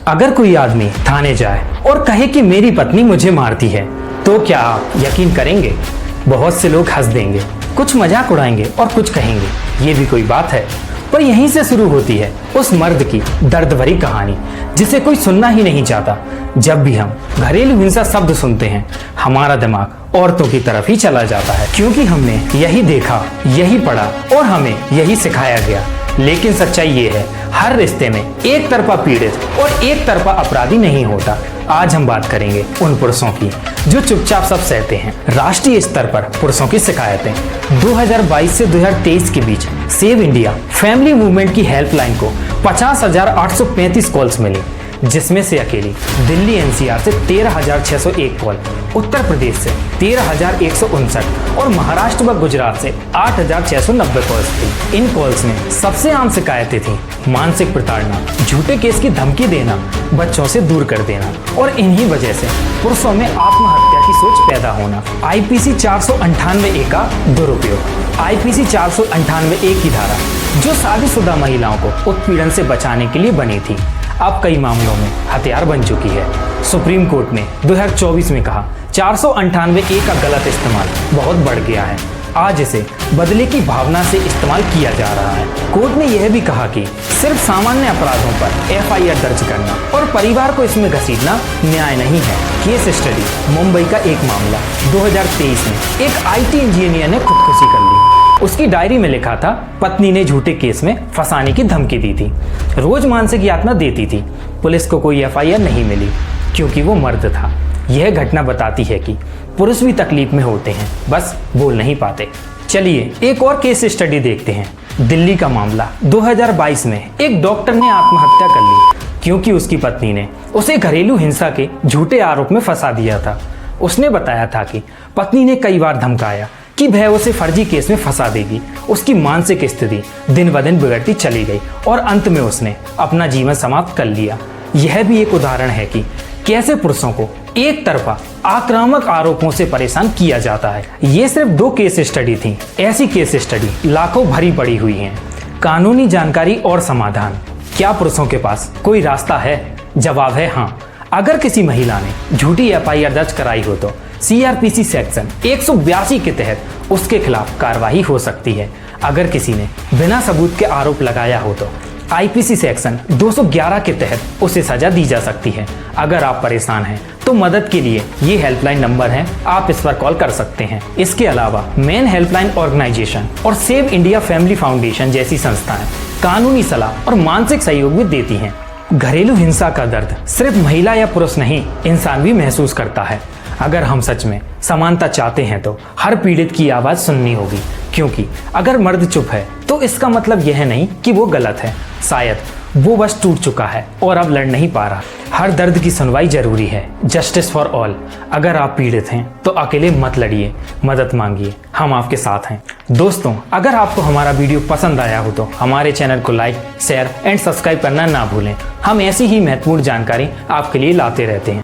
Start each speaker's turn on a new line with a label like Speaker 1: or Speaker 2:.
Speaker 1: अगर कोई आदमी थाने जाए और कहे कि मेरी पत्नी मुझे मारती है, तो क्या आप यकीन करेंगे? बहुत से लोग हंस देंगे, कुछ मजाक उड़ाएंगे और कुछ कहेंगे ये भी कोई बात है। पर यहीं से शुरू होती है उस मर्द की दर्द भरी कहानी जिसे कोई सुनना ही नहीं चाहता। जब भी हम घरेलू हिंसा शब्द सुनते हैं, हमारा दिमाग औरतों की तरफ ही चला जाता है, क्योंकि हमने यही देखा, यही पढ़ा और हमें यही सिखाया गया। लेकिन सच्चाई ये है, हर रिश्ते में एक तरफा पीड़ित और एक तरफा अपराधी नहीं होता। आज हम बात करेंगे उन पुरुषों की जो चुपचाप सब सहते हैं। राष्ट्रीय स्तर पर पुरुषों की शिकायतें 2022 से 2023 के बीच सेव इंडिया फैमिली मूवमेंट की हेल्पलाइन को 50,835 कॉल्स मिली, जिसमें से अकेली दिल्ली एनसीआर से 13,601 कॉल, उत्तर प्रदेश से 13,159 और महाराष्ट्र व गुजरात से 8,690 कॉल्स थी। इन कॉल्स में सबसे आम शिकायतें थी मानसिक प्रताड़ना, झूठे केस की धमकी देना, बच्चों से दूर कर देना और इन्हीं वजह से पुरुषों में आत्महत्या की सोच पैदा होना। आईपीसी 498 का दुरुपयोग। आईपीसी 498 की धारा जो शादीशुदा महिलाओं को उत्पीड़न से बचाने के लिए बनी थी, अब कई मामलों में हथियार बन चुकी है। सुप्रीम कोर्ट ने 2024 में कहा 498 का गलत इस्तेमाल बहुत बढ़ गया है। आज इसे बदले की भावना से इस्तेमाल किया जा रहा है। कोर्ट ने यह भी कहा कि सिर्फ सामान्य अपराधों पर एफआईआर दर्ज करना और परिवार को इसमें घसीटना न्याय नहीं है। केस स्टडी मुंबई का एक मामला 2023 में एक आईटी इंजीनियर ने खुदकुशी कर ली। उसकी डायरी में लिखा था, पत्नी ने झूठे केस में फंसाने की धमकी दी थी, रोज मानसिक यातना देती थी। पुलिस को कोई एफआईआर नहीं मिली क्योंकि वो मर्द था। यह घटना बताती है कि पुरुष भी तकलीफ में होते हैं, बस बोल नहीं पाते। चलिए एक और केस स्टडी देखते हैं। दिल्ली का मामला 2022 में एक डॉक्टर ने आत्महत्या कर ली क्योंकि उसकी पत्नी ने उसे घरेलू हिंसा के झूठे आरोप में फंसा दिया था। उसने बताया था कि पत्नी ने कई बार धमकाया कि वह उसे फर्जी केस में फंसा देगी। उसकी मानसिक स्थिति दिन ब दिन बिगड़ती चली गई और अंत में उसने अपना जीवन समाप्त कर लिया। यह भी एक उदाहरण है कि कैसे पुरुषों को एक तरफा आक्रामक आरोपों से परेशान किया जाता है। ये सिर्फ 2 केस स्टडी थी। ऐसी केस स्टडी लाखों भरी पड़ी हुई हैं। कानूनी जानकारी और समाधान। क्या पुरुषों के पास कोई रास्ता है? जवाब है हाँ। अगर किसी महिला ने झूठी एफआईआर दर्ज कराई हो तो सीआरपीसी सेक्शन 182 के तहत उसके खिलाफ कार्रवाई हो सकती है। अगर किसी ने बिना सबूत के आरोप लगाया हो तो आईपीसी सेक्शन 211 के तहत उसे सजा दी जा सकती है। अगर आप परेशान हैं तो मदद के लिए ये हेल्पलाइन नंबर है, आप इस पर कॉल कर सकते हैं। इसके अलावा मेन हेल्पलाइन ऑर्गेनाइजेशन और सेव इंडिया फैमिली फाउंडेशन जैसी संस्थाएं कानूनी सलाह और मानसिक सहयोग भी देती हैं। घरेलू हिंसा का दर्द सिर्फ महिला या पुरुष नहीं, इंसान भी महसूस करता है। अगर हम सच में समानता चाहते हैं तो हर पीड़ित की आवाज सुननी होगी, क्योंकि अगर मर्द चुप है तो इसका मतलब यह नहीं कि वो गलत है। शायद वो बस टूट चुका है और अब लड़ नहीं पा रहा। हर दर्द की सुनवाई जरूरी है। Justice for all. अगर आप पीड़ित हैं तो अकेले मत लड़िए, मदद मांगिए, हम आपके साथ हैं। दोस्तों, अगर आपको हमारा वीडियो पसंद आया हो तो हमारे चैनल को लाइक, शेयर एंड सब्सक्राइब करना ना भूलें। हम ऐसी ही महत्वपूर्ण जानकारी आपके लिए लाते रहते हैं।